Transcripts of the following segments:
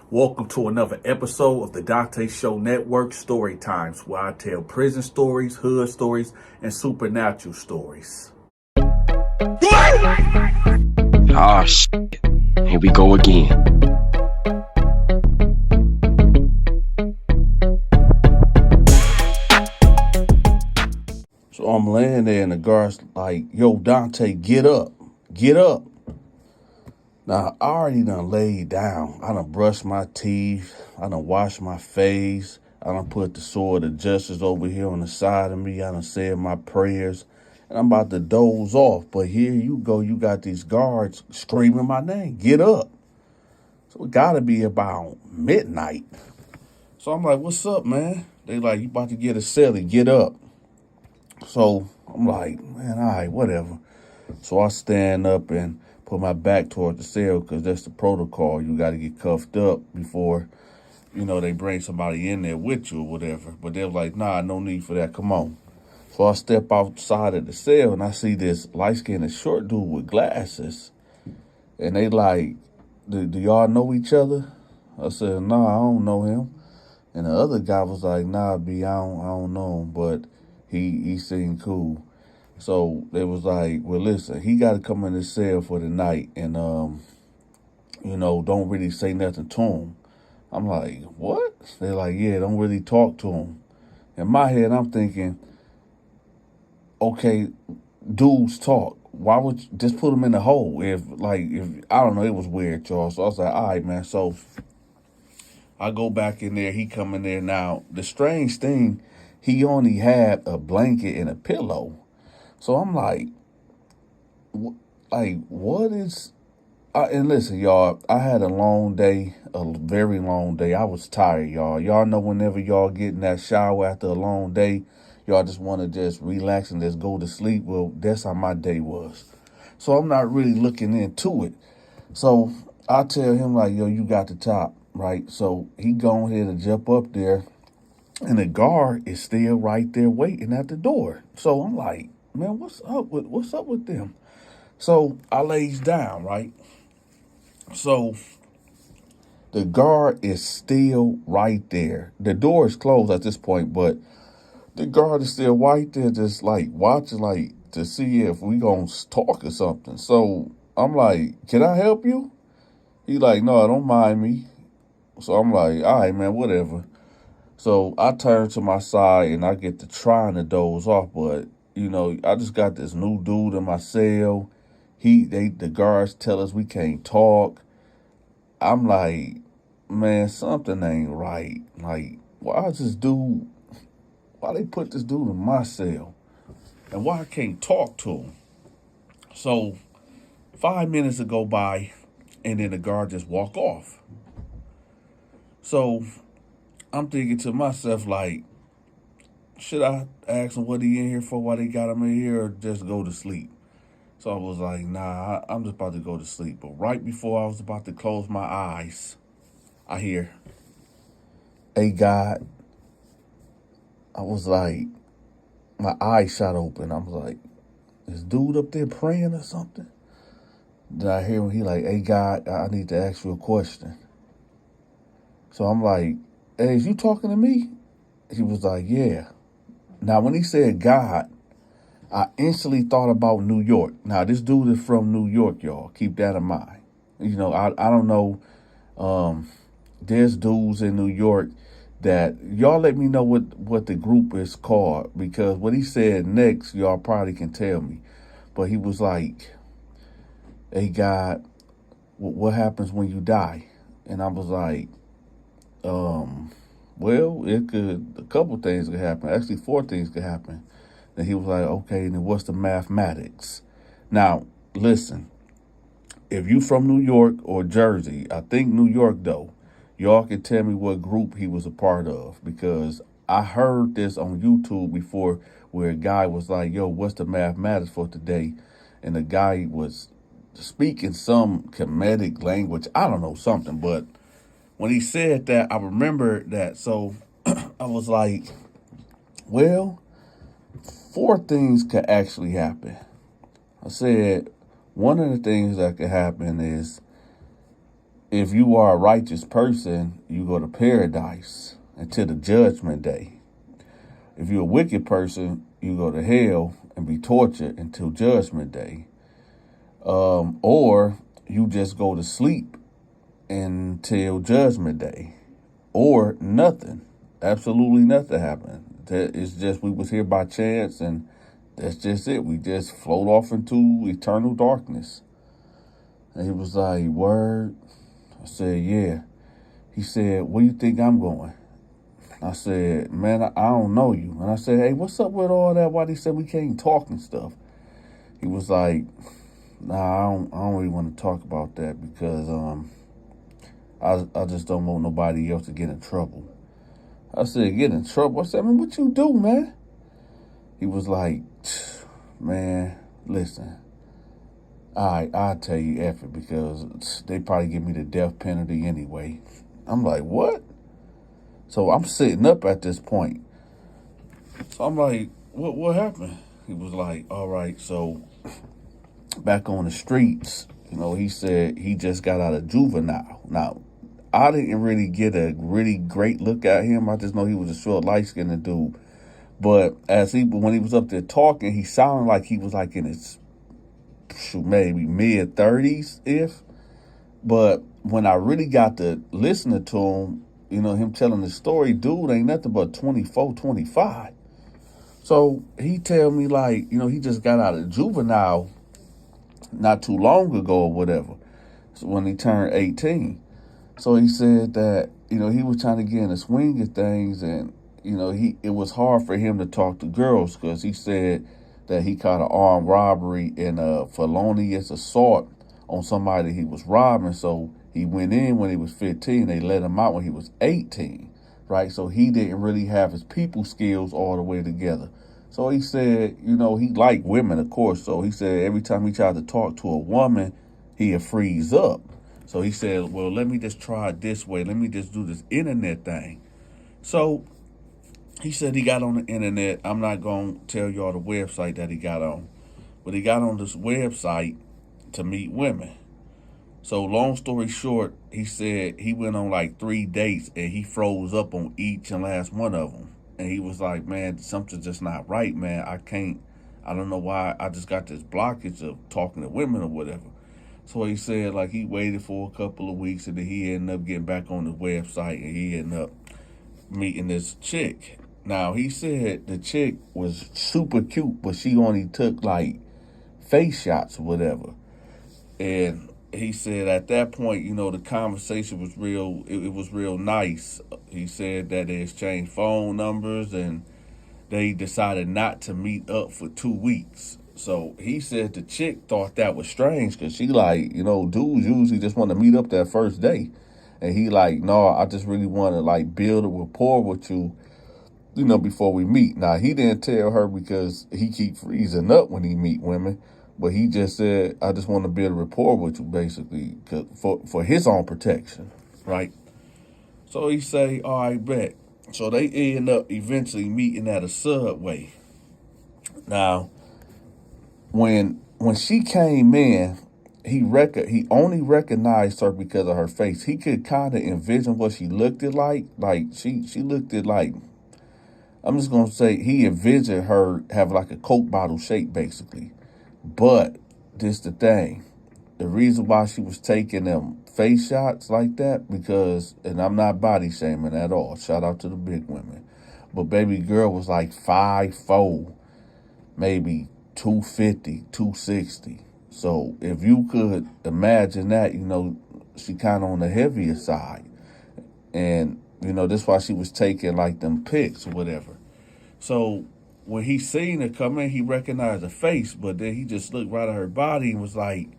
Welcome to another episode of the Donta Show Network, Story Times, where I tell prison stories, hood stories, and supernatural stories. Ah, shit. Here we go again. So I'm laying there and the guard's like, yo, Dante, get up. Get up. Now, I already done laid down. I done brushed my teeth. I done washed my face. I done put the sword of justice over here on the side of me. I done said my prayers. And I'm about to doze off. But here you go. You got these guards screaming my name. Get up. So it got to be about midnight. So I'm like, what's up, man? They like, you about to get a celly. Get up. So I'm like, man, all right, whatever. So I stand up and put my back toward the cell because that's the protocol. You got to get cuffed up before, they bring somebody in there with you or whatever. But they're like, nah, no need for that. Come on. So I step outside of the cell and I see this light-skinned short dude with glasses. And they like, do y'all know each other? I said, nah, I don't know him. And the other guy was like, nah, B, I don't know him, but he seemed cool. So they was like, well, listen, he got to come in his cell for the night and, don't really say nothing to him. I'm like, what? They're like, yeah, don't really talk to him. In my head, I'm thinking, okay, dudes talk. Why would you just put him in the hole? If I don't know, it was weird, y'all. So I was like, all right, man. So I go back in there. He come in there. Now, the strange thing, he only had a blanket and a pillow. So I'm like, what is... and listen, y'all, I had a long day, a very long day. I was tired, y'all. Y'all know whenever y'all get in that shower after a long day, y'all just want to just relax and just go to sleep. Well, that's how my day was. So I'm not really looking into it. So I tell him, like, yo, you got the top, right? So he go ahead and jump up there, and the guard is still right there waiting at the door. So I'm like, man, what's up with them? So I lays down, right? So the guard is still right there. The door is closed at this point, but the guard is still right there, just like watching, like to see if we gonna talk or something. So I'm like, can I help you? He like, no, don't mind me. So I'm like, all right, man, whatever. So I turn to my side and I get to trying to doze off, but I just got this new dude in my cell. The guards tell us we can't talk. I'm like, man, something ain't right. Like, why they put this dude in my cell? And why I can't talk to him? So 5 minutes go by and then the guard just walk off. So I'm thinking to myself, like, should I ask him what he in here for, why they got him in here, or just go to sleep? So I was like, nah, I'm just about to go to sleep. But right before I was about to close my eyes, I hear, hey, God. I was like, my eyes shot open. I was like, is dude up there praying or something? Then I hear him, he like, hey, God, I need to ask you a question. So I'm like, hey, is you talking to me? He was like, yeah. Now, when he said God, I instantly thought about New York. Now, this dude is from New York, y'all. Keep that in mind. I don't know. There's dudes in New York that y'all let me know what the group is called, because what he said next, y'all probably can tell me. But he was like, hey, God, what happens when you die? And I was like, well, a couple things could happen. Actually, 4 things could happen. Then he was like, okay, then what's the mathematics? Now, listen, if you from New York or Jersey, I think New York though, y'all can tell me what group he was a part of, because I heard this on YouTube before where a guy was like, yo, what's the mathematics for today? And the guy was speaking some comedic language. I don't know, something. But when he said that, I remember that. So I was like, well, 4 things could actually happen. I said, one of the things that could happen is if you are a righteous person, you go to paradise until the judgment day. If you're a wicked person, you go to hell and be tortured until judgment day. Or you just go to sleep until judgment day. Or nothing. Absolutely nothing happened. It's just we was here by chance, and that's just it. We just float off into eternal darkness. And he was like, word? I said, yeah. He said, where you think I'm going? I said, man, I don't know you. And I said, hey, what's up with all that? Why they said we can't talk and stuff? He was like, nah, I don't really want to talk about that because I just don't want nobody else to get in trouble. I said, get in trouble? I said, man, what you do, man? He was like, man, listen, I'll tell you F it because they probably give me the death penalty anyway. I'm like, what? So I'm sitting up at this point. So I'm like, what happened? He was like, all right, so back on the streets, he said he just got out of juvenile. Now, I didn't really get a really great look at him. I just know he was a short, light-skinned dude. But when he was up there talking, he sounded like he was like in his maybe mid-30s, if. But when I really got to listening to him, him telling the story, dude ain't nothing but 24, 25. So he tell me like, he just got out of juvenile not too long ago or whatever. So when he turned 18. So he said that, he was trying to get in the swing of things, and, it was hard for him to talk to girls because he said that he caught an armed robbery and a felonious assault on somebody he was robbing. So he went in when he was 15. They let him out when he was 18, right? So he didn't really have his people skills all the way together. So he said, he liked women, of course. So he said every time he tried to talk to a woman, he'd freeze up. So he said, well, let me just try it this way. Let me just do this internet thing. So he said he got on the internet. I'm not going to tell y'all the website that he got on. But he got on this website to meet women. So long story short, he said he went on like 3 dates and he froze up on each and last one of them. And he was like, man, something's just not right, man. I don't know why. I just got this blockage of talking to women or whatever. So he said like he waited for a couple of weeks and then he ended up getting back on the website and he ended up meeting this chick. Now, he said the chick was super cute, but she only took like face shots or whatever. And he said at that point, the conversation was real. It was real nice. He said that they exchanged phone numbers and they decided not to meet up for 2 weeks. So he said the chick thought that was strange because she like, dudes usually just want to meet up that first day. And he like, no, I just really want to like build a rapport with you, before we meet. Now, he didn't tell her because he keep freezing up when he meet women. But he just said, I just want to build a rapport with you, basically, for his own protection, right? So he say, all right, bet. So they end up eventually meeting at a Subway. Now, when she came in, he only recognized her because of her face. He could kind of envision what she looked like. Like, she looked like, I'm just going to say, he envisioned her have like a Coke bottle shape, basically. But this the thing. The reason why she was taking them face shots like that, because, and I'm not body shaming at all. Shout out to the big women. But baby girl was like 5'4", maybe 250, 260. So if you could imagine that, she kind of on the heavier side. And, that's why she was taking like them pics or whatever. So when he seen her come in, he recognized her face, but then he just looked right at her body and was like,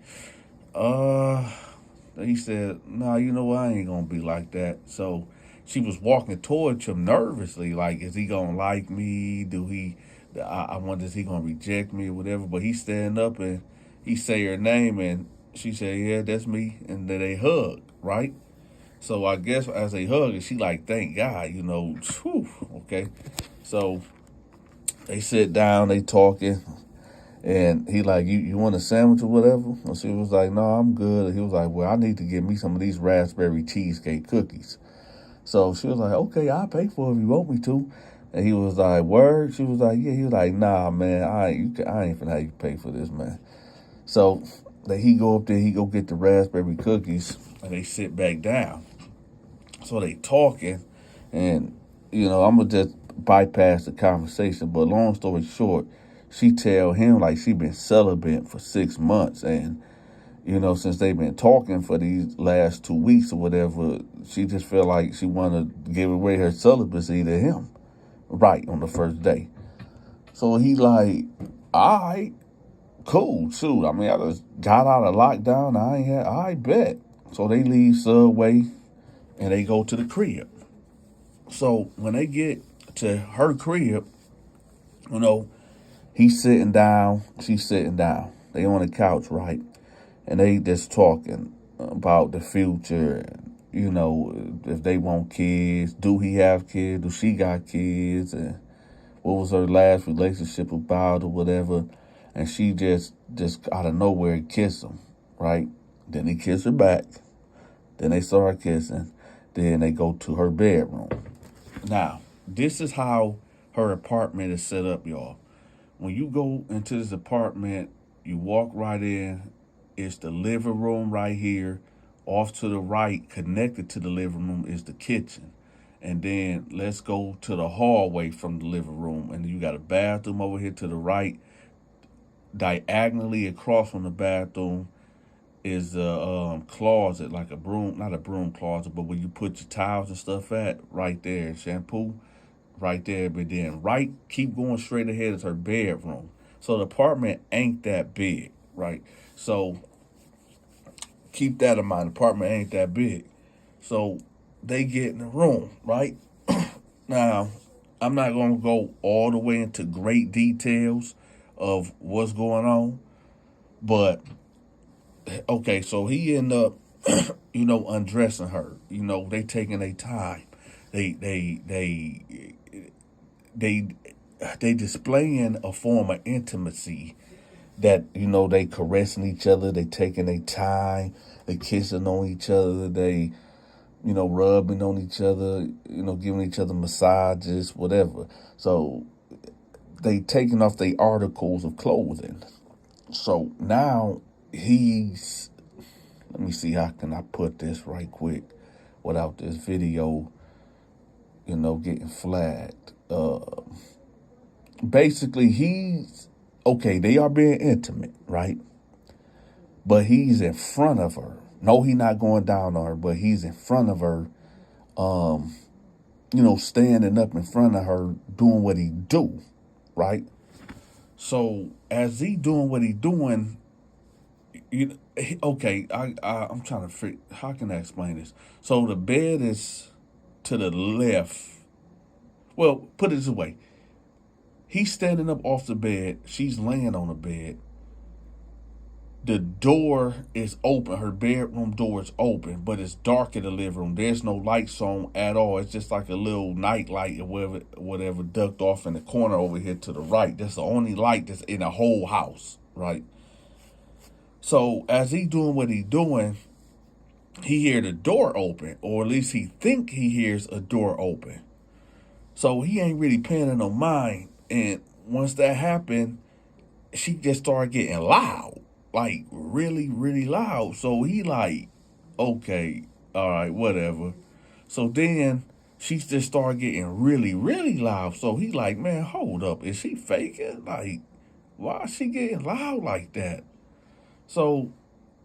he said, nah, you know what, I ain't gonna be like that. So she was walking towards him nervously, like, is he gonna like me? I wonder, is he gonna reject me or whatever? But he stand up and he say her name and she said, yeah, that's me. And then they hug, right? So I guess as they hug, she like, thank God, whew, okay. So they sit down, they talking, And he like, you want a sandwich or whatever? And she was like, no, I'm good. He was like, well, I need to get me some of these raspberry cheesecake cookies. So she was like, okay, I'll pay for it if you want me to. And he was like, word? She was like, yeah. He was like, nah, man, I ain't finna have you pay for this, man. So he go up there, he go get the raspberry cookies, and they sit back down. So they talking, and, I'm going to just bypass the conversation. But long story short, she tell him, like, she been celibate for 6 months. And, since they've been talking for these last 2 weeks or whatever, she just felt like she wanted to give away her celibacy to him right on the first day. So he like, all right, cool, shoot. I mean, I just got out of lockdown. I bet. So they leave Subway and they go to the crib. So when they get to her crib, he's sitting down, she's sitting down. They on the couch, right? And they just talking about the future and, if they want kids, do he have kids, do she got kids, and what was her last relationship about or whatever. And she just out of nowhere kissed him, right? Then he kissed her back. Then they start kissing. Then they go to her bedroom. Now, this is how her apartment is set up, y'all. When you go into this apartment, you walk right in. It's the living room right here. Off to the right, connected to the living room, is the kitchen. And then let's go to the hallway from the living room. And you got a bathroom over here to the right. Diagonally across from the bathroom is a closet, like a broom, not a broom closet, but where you put your towels and stuff at, right there. Shampoo, right there. But then keep going straight ahead is her bedroom. So the apartment ain't that big, right? So keep that in mind. The apartment ain't that big. So they get in the room, right? Now, I'm not going to go all the way into great details of what's going on, but okay, so he end up, undressing her. They taking their time. They displaying a form of intimacy that, they caressing each other, they taking their time, they kissing on each other, they, rubbing on each other, giving each other massages, whatever. So they taking off their articles of clothing. So now let me see, how can I put this right quick without this video, getting flagged. Basically, they are being intimate, right? But he's in front of her. No, he's not going down on her, but he's in front of her, standing up in front of her, doing what he do, right? So as he doing what he doing, I'm trying to figure, how can I explain this? So the bed is to the left. Well, put it this way. He's standing up off the bed. She's laying on the bed. The door is open. Her bedroom door is open, but it's dark in the living room. There's no lights on at all. It's just like a little night light or whatever ducked off in the corner over here to the right. That's the only light that's in the whole house, right? So as he doing what he doing, he hear the door open, or at least he think he hears a door open. So he ain't really paying no mind. And once that happened, she just started getting loud, like really, really loud. So he like, okay, all right, whatever. So then she just started getting really, really loud. So he like, man, hold up, is she faking? Like, why is she getting loud like that? So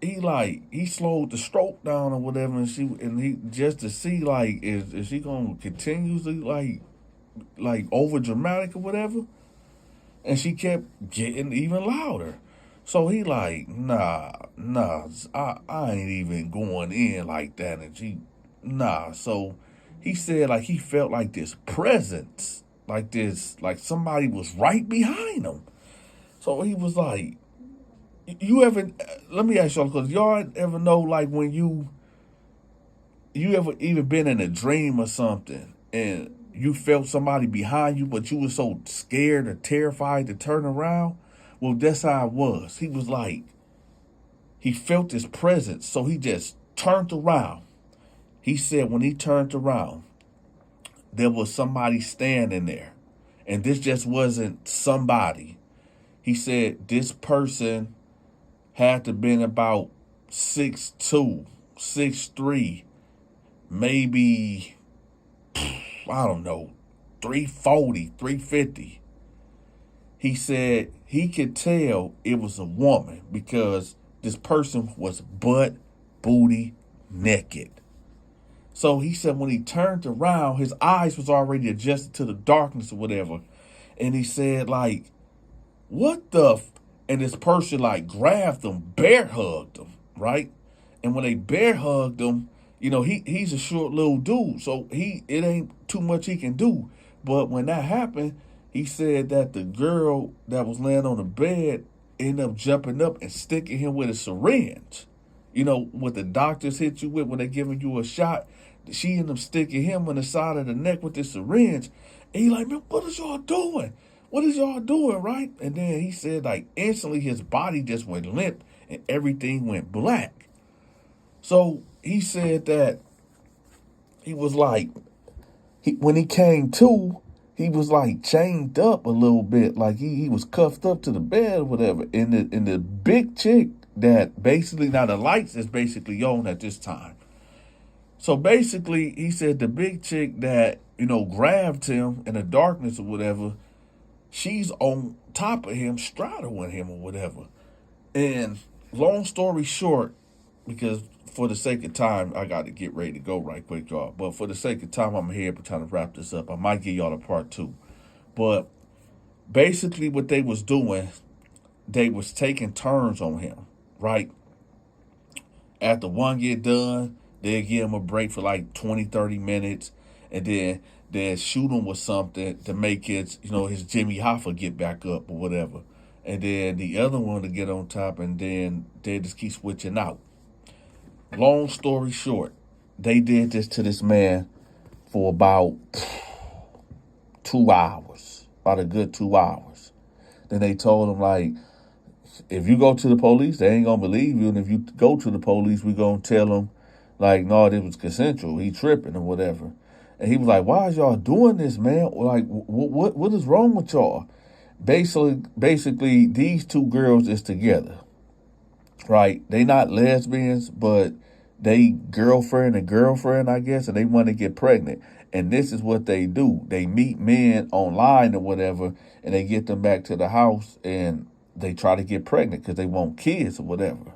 he slowed the stroke down or whatever, and he just to see like is she gonna continuously like over dramatic or whatever, and she kept getting even louder. So he like, nah, I ain't even going in like that, and she, nah. So he said like he felt like this presence, like this, like somebody was right behind him. So he was like, you ever, let me ask y'all, because y'all ever know, like, when you ever even been in a dream or something, and you felt somebody behind you, but you were so scared or terrified to turn around? Well, that's how it was. He was like, he felt his presence, so he just turned around. He said when he turned around, there was somebody standing there. And this just wasn't somebody. He said this person had to have been about 6'2", 6'3", maybe, I don't know, 340, 350. He said he could tell it was a woman because this person was butt, booty, naked. So he said when he turned around, his eyes was already adjusted to the darkness or whatever. And he said, like, what the and this person like grabbed him, bear hugged him, right? And when they bear hugged him, he's a short little dude, so it ain't too much he can do. But when that happened, he said that the girl that was laying on the bed ended up jumping up and sticking him with a syringe. What the doctors hit you with when they giving you a shot. She ended up sticking him on the side of the neck with the syringe. And he like, man, what is y'all doing? What is y'all doing, right? And then he said, like, instantly his body just went limp and everything went black. So he said that he was like, when he came to, he was like chained up a little bit, like he was cuffed up to the bed or whatever. And the big chick that basically, now the lights is basically on at this time. So basically, he said the big chick that, grabbed him in the darkness or whatever, she's on top of him, straddling him or whatever. And long story short, because for the sake of time, I got to get ready to go right quick, y'all. But for the sake of time, I'm here trying to wrap this up. I might give y'all a part 2. But basically what they was doing, they was taking turns on him, right? After one get done, they'll give him a break for like 20, 30 minutes. And then they'll shoot him with something to make his Jimmy Hoffa get back up or whatever. And then the other one to get on top, and then they just keep switching out. Long story short, they did this to this man for about 2 hours, about a good 2 hours. Then they told him, like, if you go to the police, they ain't going to believe you. And if you go to the police, we going to tell them, like, no, this was consensual. He tripping or whatever. And he was like, why is y'all doing this, man? Like, what is wrong with y'all? Basically, these two girls is together, right? They not lesbians, but they girlfriend and girlfriend, I guess, and they want to get pregnant. And this is what they do. They meet men online or whatever, and they get them back to the house, and they try to get pregnant because they want kids or whatever.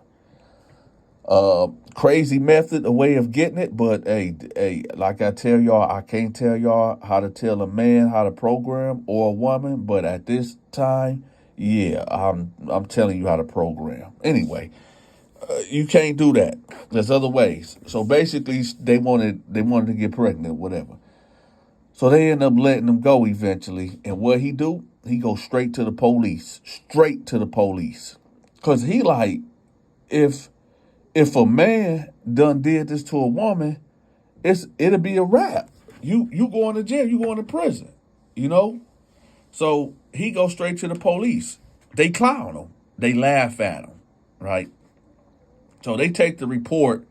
Crazy method, a way of getting it, but hey, like I tell y'all, I can't tell y'all how to tell a man how to program or a woman, but at this time, yeah, I'm telling you how to program. Anyway, you can't do that. There's other ways. So basically, they wanted to get pregnant, whatever. So they end up letting them go eventually. And what he do? He goes straight to the police. Cause he like, if a man done did this to a woman, it'll be a wrap. You going to jail, you going to prison, So he goes straight to the police. They clown him. They laugh at him, right? So they take the report,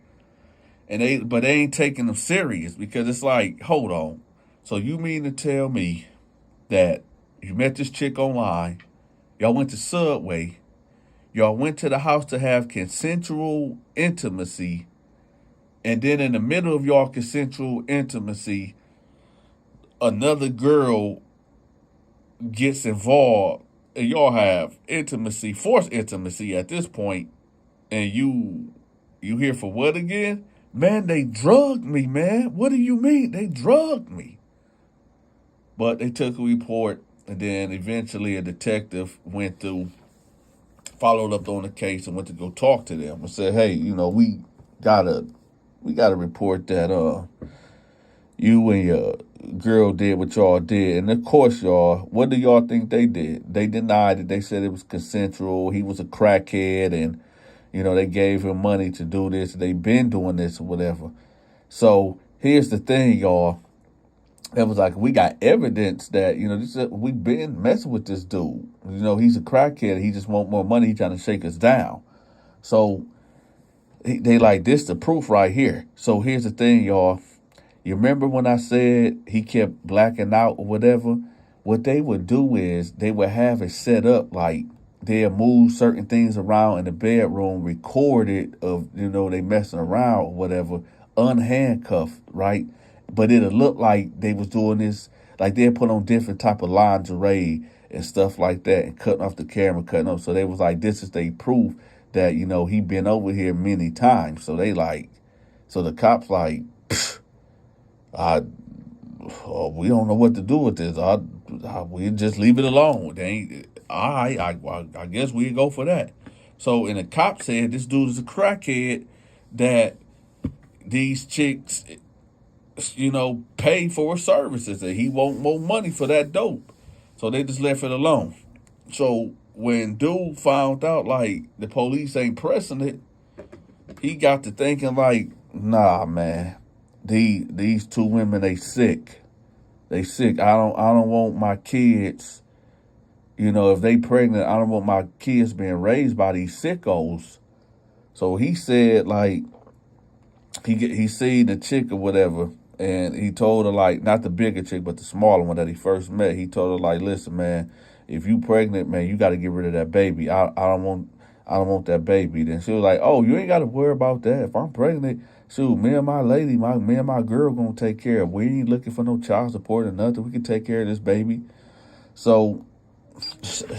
but they ain't taking them serious because it's like, hold on. So you mean to tell me that you met this chick online, y'all went to Subway, y'all went to the house to have consensual intimacy, and then in the middle of y'all consensual intimacy, another girl gets involved, and y'all have intimacy, forced intimacy at this point, and you here for what again? Man, they drugged me, man. What do you mean? They drugged me. But they took a report, and then eventually a detective went through, followed up on the case, and went to go talk to them and said, hey, we gotta report that you and your girl did what y'all did. And of course, y'all, what do y'all think they did? They denied it. They said it was consensual. He was a crackhead, and they gave him money to do this. They've been doing this or whatever. So here's the thing, y'all. It was like, we got evidence that, we been messing with this dude. He's a crackhead. He just want more money. He trying to shake us down. So they like, this the proof right here. So here's the thing, y'all. You remember when I said he kept blacking out or whatever? What they would do is they would have it set up like they'll move certain things around in the bedroom, record it of, they messing around or whatever, unhandcuffed, right? But it'll look like they was doing this, like they'll put on different type of lingerie and stuff like that and cutting off the camera, cutting up. So they was like, this is the proof that, he been over here many times. So they like, so the cops like, we don't know what to do with this. We just leave it alone. They ain't, all right, I guess we go for that. So, and the cop said this dude is a crackhead that these chicks, pay for his services, and he want more money for that dope. So they just left it alone. So when dude found out, like, the police ain't pressing it, he got to thinking, like, nah, man, these two women, they sick. They sick. I don't want my kids, if they pregnant, I don't want my kids being raised by these sickos. So he said, like, he seen the chick or whatever, and he told her, like, not the bigger chick, but the smaller one that he first met. He told her, like, listen, man, if you pregnant, man, you got to get rid of that baby. I don't want that baby. Then she was like, oh, you ain't got to worry about that. If I'm pregnant, shoot, me and my lady, me and my girl gonna take care of it. We ain't looking for no child support or nothing. We can take care of this baby. So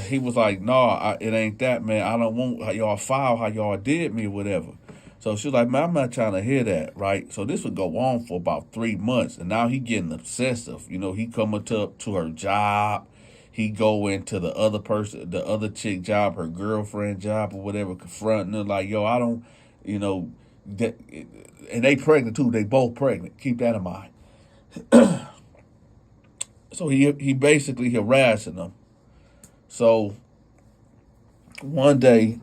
he was like, no, it ain't that, man. I don't want how y'all file how y'all did me or whatever. So she was like, man, I'm not trying to hear that, right? So this would go on for about 3 months, and now he getting obsessive. He coming to her job. He go into the other chick job, her girlfriend job or whatever, confronting her like, yo, I don't, that, and they pregnant too. They both pregnant. Keep that in mind. So he basically harassing them. So one day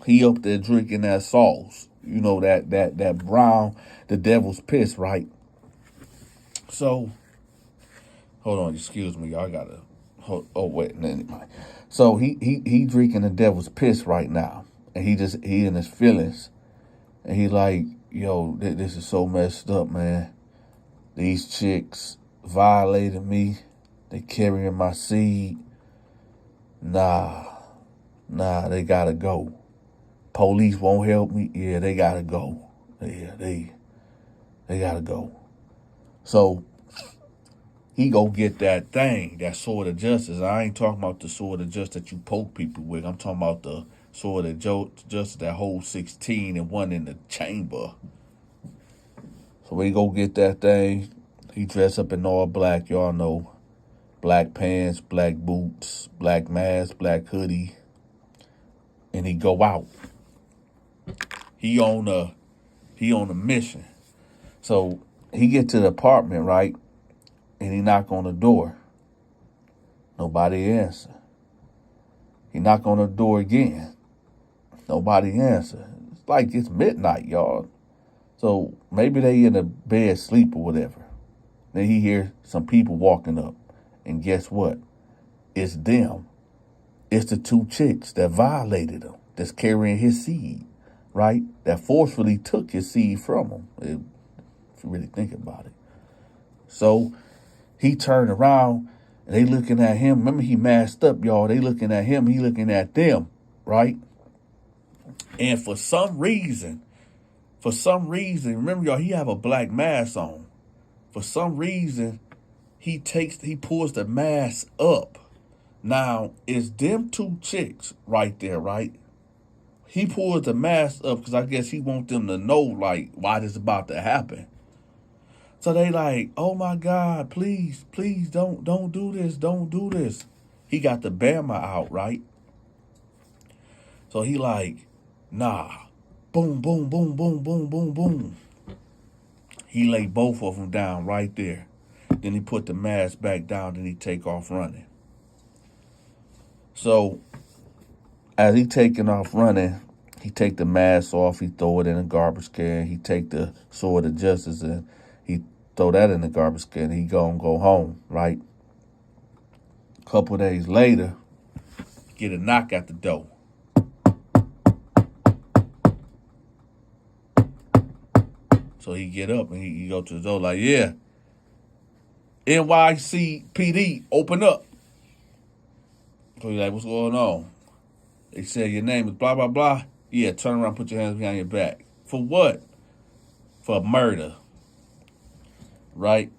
he up there drinking that sauce, that brown, the devil's piss, right? So hold on, excuse me, I gotta. Oh wait, anyway. So he drinking the devil's piss right now, and he in his feelings, and he like, yo, this is so messed up, man. These chicks violated me. They carrying my seed. Nah, they gotta go. Police won't help me. Yeah, they gotta go. Yeah, they gotta go. So he go get that thing, that sword of justice. I ain't talking about the sword of justice that you poke people with. I'm talking about the sword of justice that holds 16 and one in the chamber. So we go get that thing. He dressed up in all black, y'all know. Black pants, black boots, black mask, black hoodie. And he go out. He on a mission. So he get to the apartment, right? And he knock on the door. Nobody answer. He knock on the door again. Nobody answer. It's like it's midnight, y'all. So maybe they in the bed sleep or whatever. Then he hear some people walking up. And guess what? It's them. It's the two chicks that violated him, that's carrying his seed, right? That forcefully took his seed from him, if you really think about it. So he turned around, and they looking at him. Remember, he masked up, y'all. They looking at him. He looking at them, right? And for some reason, remember, y'all, he have a black mask on. For some reason, he pulls the mask up. Now, it's them two chicks right there, right? He pulls the mask up because I guess he want them to know, like, why this about to happen. So they like, oh my God, please, don't do this. He got the Bama out, right? So he like, nah. Boom, boom, boom, boom, boom, boom, boom. He lay both of them down right there. Then he put the mask back down, then he take off running. So as he taking off running, he take the mask off, he throw it in a garbage can, he take the sword of justice and he throw that in the garbage can. He go home, right? A couple days later, get a knock at the door. So he get up and he go to the door like, yeah, NYCPD, open up. So he's like, what's going on? They said your name is blah, blah, blah. Yeah, turn around, put your hands behind your back. For what? For murder. Right?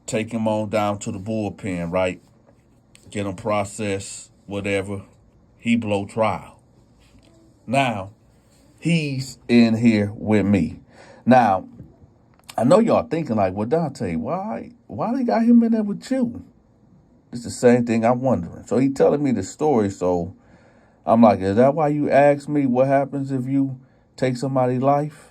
Take him on down to the bullpen, right? Get him processed, whatever. He blow trial. Now, he's in here with me. Now, I know y'all thinking like, well, Dante, why they got him in there with you? It's the same thing I'm wondering. So he telling me the story, so I'm like, is that why you asked me what happens if you take somebody's life?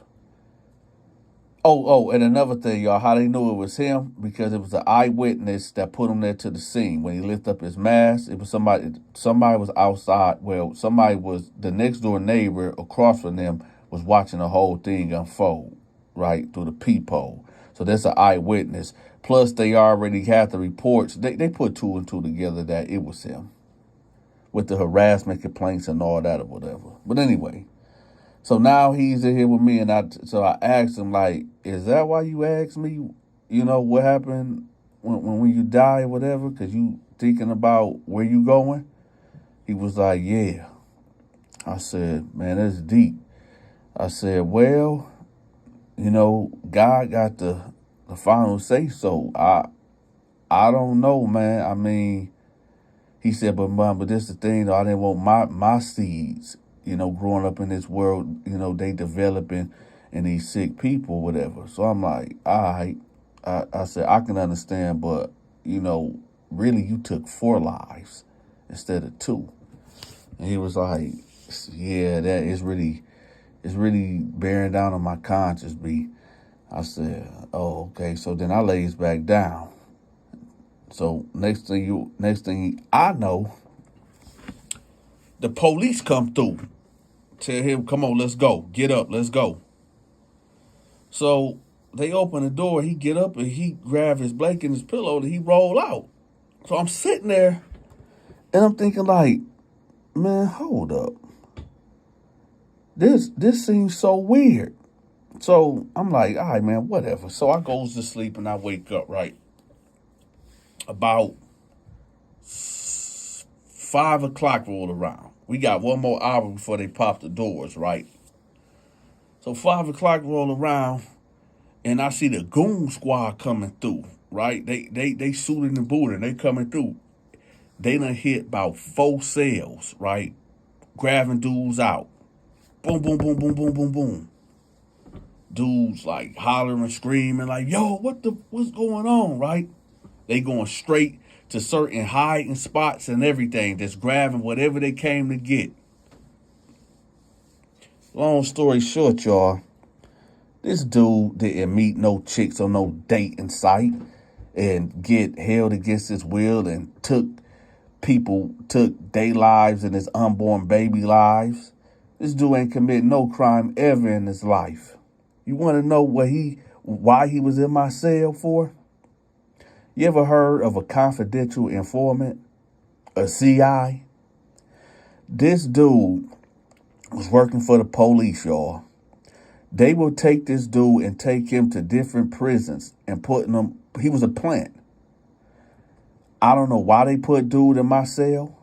Oh, and another thing, y'all, how they knew it was him, because it was an eyewitness that put him there to the scene. When he lifted up his mask, it was somebody was outside. Well, somebody was, the next door neighbor across from them was watching the whole thing unfold, right, through the peephole. So that's an eyewitness. Plus, they already had the reports. They put two and two together that it was him with the harassment complaints and all that or whatever. But anyway, so now he's in here with me, and I asked him, like, is that why you asked me, what happened when you die or whatever? Because you thinking about where you going? He was like, yeah. I said, man, that's deep. I said, well, God got the final say so. I don't know, man. I mean, he said, but this is the thing, though, I didn't want my seeds, growing up in this world, they developing and these sick people, whatever. So I'm like, all right. I said, I can understand, but, really you took 4 lives instead of 2. And he was like, yeah, that is really, it's really bearing down on my conscience, B. I said, oh, okay. So then I lays back down. So next thing I know, the police come through. Tell him, come on, let's go. Get up, let's go. So they open the door. He get up and he grab his blanket and his pillow and he roll out. So I'm sitting there and I'm thinking like, man, hold up. This seems so weird. So I'm like, all right, man, whatever. So I goes to sleep and I wake up, right? About 5 o'clock roll around. We got 1 more hour before they pop the doors, right? So 5 o'clock roll around and I see the goon squad coming through, right? They suited and booted, they coming through. They done hit about 4 cells, right? Grabbing dudes out. Boom, boom, boom, boom, boom, boom, boom. Dudes like hollering, screaming, like, yo, what's going on, right? They going straight to certain hiding spots and everything, just grabbing whatever they came to get. Long story short, y'all, this dude didn't meet no chicks or no date in sight and get held against his will and took their lives and his unborn baby lives. This dude ain't committed no crime ever in his life. You want to know why he was in my cell for? You ever heard of a confidential informant, a CI? This dude was working for the police, y'all. They will take this dude and take him to different prisons and putting him, he was a plant. I don't know why they put dude in my cell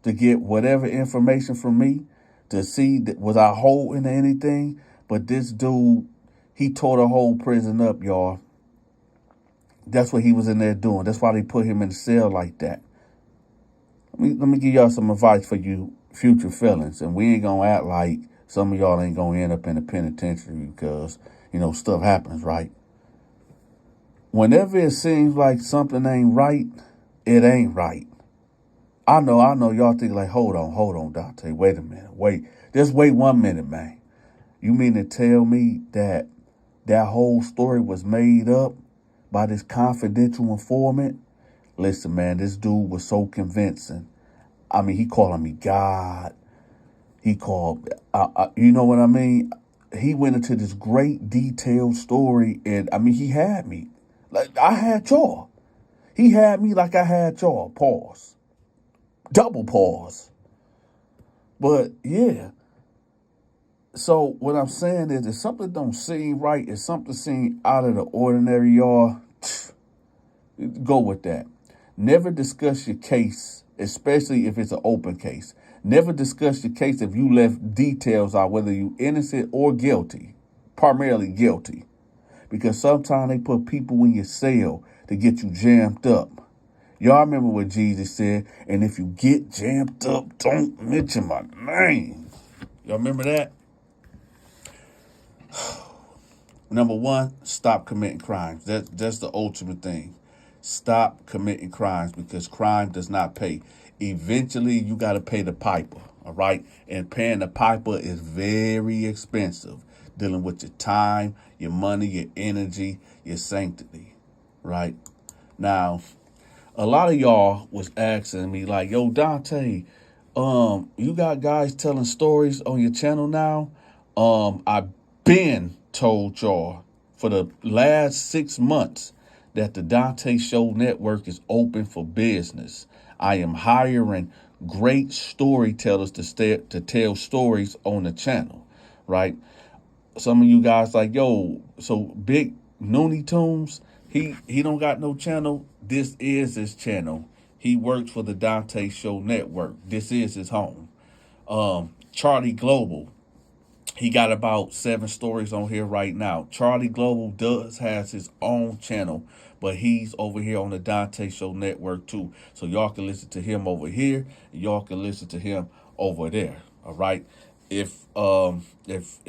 to get whatever information from me to see was I holding anything. But this dude, he tore the whole prison up, y'all. That's what he was in there doing. That's why they put him in the cell like that. Let me give y'all some advice for you future felons. And we ain't going to act like some of y'all ain't going to end up in the penitentiary because, stuff happens, right? Whenever it seems like something ain't right, it ain't right. I know. Y'all think like, hold on, Dante. Wait a minute. Just wait 1 minute, man. You mean to tell me that whole story was made up by this confidential informant? Listen, man, this dude was so convincing. I mean, he calling me God. He called, you know what I mean? he went into this great detailed story, and I mean, he had me. Like I had y'all. He had me like I had y'all. Pause. Double pause. But yeah. So what I'm saying is, if something don't seem right, if something seem out of the ordinary, y'all, go with that. Never discuss your case, especially if it's an open case. Never discuss your case if you left details out, whether you innocent or guilty, primarily guilty. Because sometimes they put people in your cell to get you jammed up. Y'all remember what Jesus said, and if you get jammed up, don't mention my name. Y'all remember that? Number one, stop committing crimes. That's the ultimate thing. Stop committing crimes because crime does not pay. Eventually, you got to pay the piper, all right? And paying the piper is very expensive. Dealing with your time, your money, your energy, your sanctity, right? Now, a lot of y'all was asking me like, yo, Dante, you got guys telling stories on your channel now? I've been told y'all for the last 6 months that the Donta Show Network is open for business. I am hiring great storytellers to tell stories on the channel, right? Some of you guys like, yo, so Big Looney Tunes, he don't got no channel. This is his channel. He works for the Donta Show Network. This is his home. Charlie Global, he got about 7 stories on here right now. Charlie Global has his own channel, but he's over here on the Donta Show Network too. So y'all can listen to him over here, and y'all can listen to him over there. All right. If y'all, if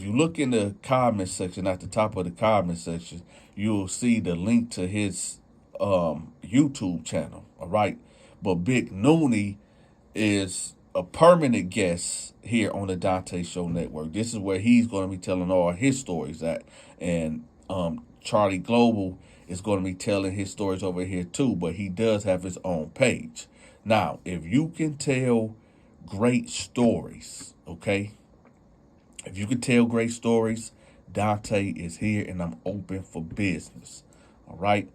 you look in the comment section, at the top of the comment section, you'll see the link to his YouTube channel. All right. But Big Noonie is a permanent guest here on the Donta Show Network. This is where he's going to be telling all his stories at. And Charlie Global is going to be telling his stories over here too, but he does have his own page. Now, if you can tell great stories, okay? If you can tell great stories, Dante is here and I'm open for business. All right?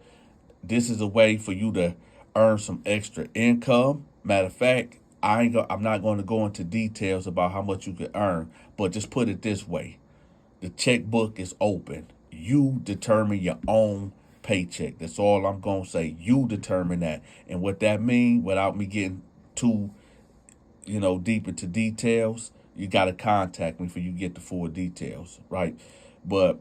This is a way for you to earn some extra income. Matter of fact, I'm not going to go into details about how much you can earn, but just put it this way. The checkbook is open. You determine your own paycheck. That's all I'm going to say. You determine that. And what that means, without me getting too, deep into details, you got to contact me for you get the full details, right? But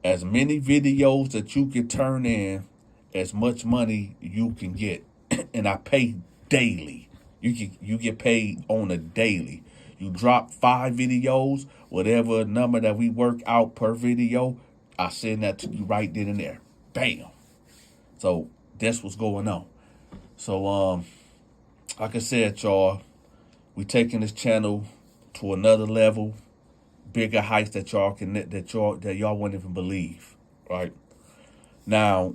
as many videos that you can turn in, as much money you can get. And I pay daily. You get paid on a daily. You drop 5 videos, whatever number that we work out per video, I send that to you right then and there. Bam. So that's what's going on. So like I said, y'all, we taking this channel to another level, bigger heights that y'all wouldn't even believe. Right? Now,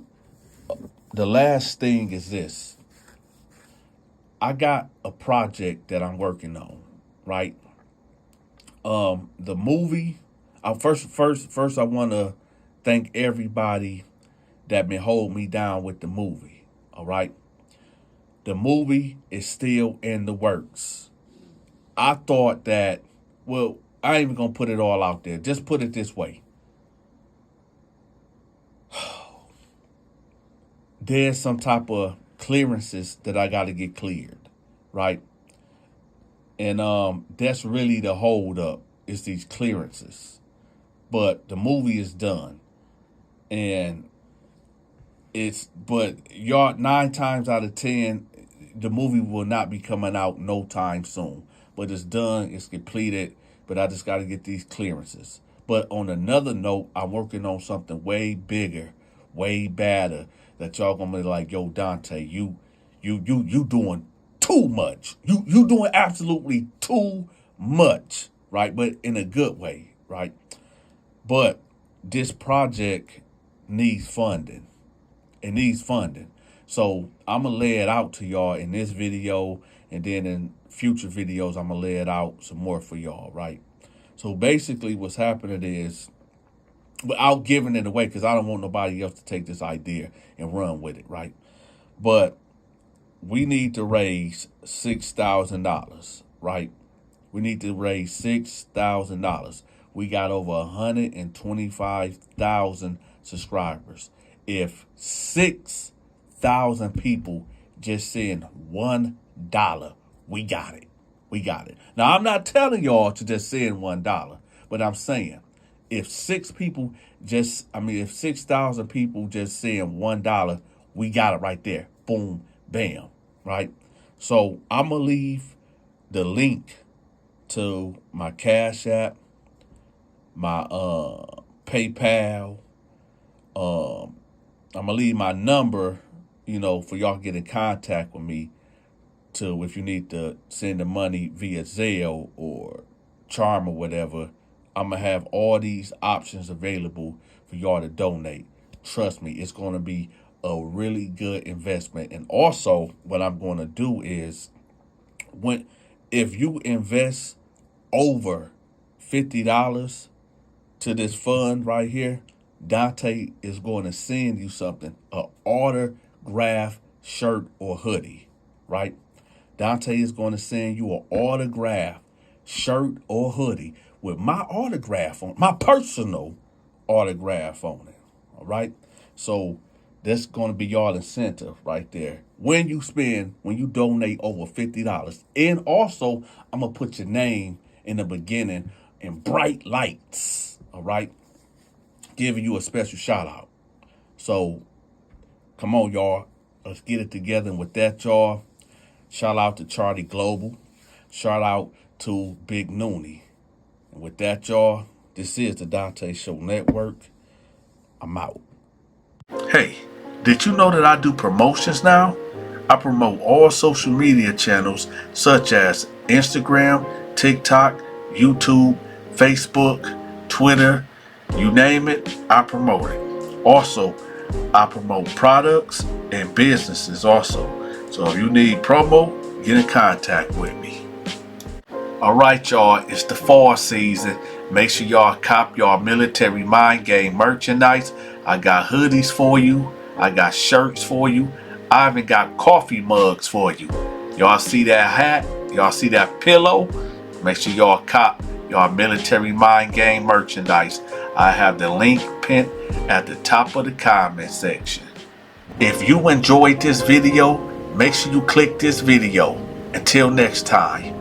the last thing is this. I got a project that I'm working on, right? The movie. First, I want to thank everybody that been holding me down with the movie. All right, the movie is still in the works. I thought that. Well, I ain't even gonna put it all out there. Just put it this way. There's some type of clearances that I got to get cleared, right? And that's really the hold up, is these clearances. But the movie is done. And but y'all, 9 times out of 10, the movie will not be coming out no time soon. But it's done, it's completed, but I just got to get these clearances. But on another note, I'm working on something way bigger, way badder, that y'all gonna be like, yo, Dante, you doing too much. You doing absolutely too much, right? But in a good way, right? But this project needs funding. It needs funding. So I'm gonna lay it out to y'all in this video, and then in future videos, I'm gonna lay it out some more for y'all, right? So basically what's happening is, without giving it away, because I don't want nobody else to take this idea and run with it, right? But we need to raise $6,000, right? We need to raise $6,000. We got over 125,000 subscribers. If 6,000 people just send $1, we got it. We got it. Now, I'm not telling y'all to just send $1, but I'm saying if 6,000 people just send $1, we got it right there. Boom, bam, right? So I'm gonna leave the link to my Cash App, my PayPal. I'm gonna leave my number, for y'all to get in contact with me to if you need to send the money via Zelle or Charm or whatever. I'm gonna have all these options available for y'all to donate. Trust me, it's gonna be a really good investment. And also, what I'm gonna do is, if you invest over $50 to this fund right here, Dante is going to send you something, an autographed shirt or hoodie, right? Dante is going to send you an autographed shirt or hoodie with my autograph on, my personal autograph on it, all right? So that's going to be your incentive right there. When you donate over $50. And also, I'm going to put your name in the beginning in bright lights, all right? Giving you a special shout out. So come on, y'all. Let's get it together. And with that, y'all, shout out to Charlie Global. Shout out to Big Noonie. And with that, y'all, this is the Donta Show Network. I'm out. Hey, did you know that I do promotions now? I promote all social media channels such as Instagram, TikTok, YouTube, Facebook, Twitter, you name it, I promote it. Also, I promote products and businesses also. So if you need promo, get in contact with me. All right, y'all, it's the fall season. Make sure y'all cop y'all military mind game merchandise. I got hoodies for you. I got shirts for you. I even got coffee mugs for you. Y'all see that hat? Y'all see that pillow? Make sure y'all cop y'all military mind game merchandise. I have the link pinned at the top of the comment section. If you enjoyed this video, make sure you click this video. Until next time.